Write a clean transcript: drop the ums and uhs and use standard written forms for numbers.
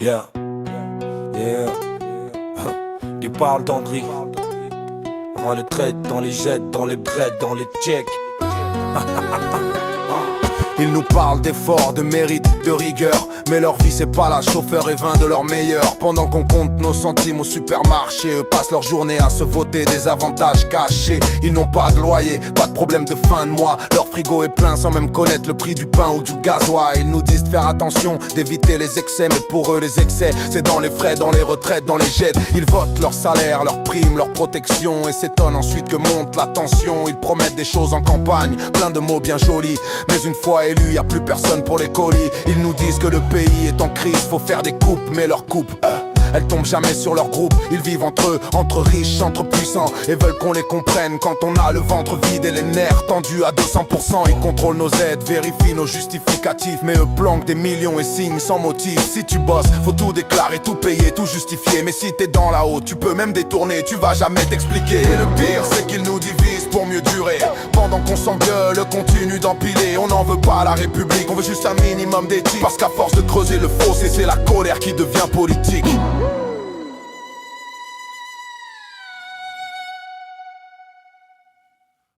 Yeah, yeah. Ils parlent d'André. On les traite, on les jette, dans les brettes, dans les checks. Ils nous parlent d'efforts, de mérite, de rigueur, mais leur vie c'est pas la chauffeur et vin de leur meilleur. Pendant qu'on compte nos centimes au supermarché, eux passent leur journée à se voter des avantages cachés. Ils n'ont pas de loyer, pas de problème de fin de mois. Leur frigo est plein sans même connaître le prix du pain ou du gasoil. Ils nous disent de faire attention, d'éviter les excès, mais pour eux les excès c'est dans les frais, dans les retraites, dans les jets. Ils votent leur salaire, leur prime, leur protection et s'étonnent ensuite que monte la tension. Ils promettent des choses en campagne, plein de mots bien jolis, mais une fois élus, y a plus personne pour les colis. Ils nous disent que le pays est en crise, faut faire des coupes, mais leurs coupes, elles tombent jamais sur leur groupe. Ils vivent entre eux, entre riches, entre puissants, et veulent qu'on les comprenne quand on a le ventre vide et les nerfs tendus à 200%. Ils contrôlent nos aides, vérifient nos justificatifs, mais eux planquent des millions et signent sans motif. Si tu bosses, faut tout déclarer, tout payer, tout justifier. Mais si t'es dans la haut, tu peux même détourner, tu vas jamais t'expliquer. Et le pire, c'est qu'ils nous divisent pour mieux durer. Pendant qu'on s'engueule, continue d'empiler. On n'en veut pas à la République, on veut juste un minimum d'éthique. Parce qu'à force de creuser le fossé, c'est la colère qui devient politique.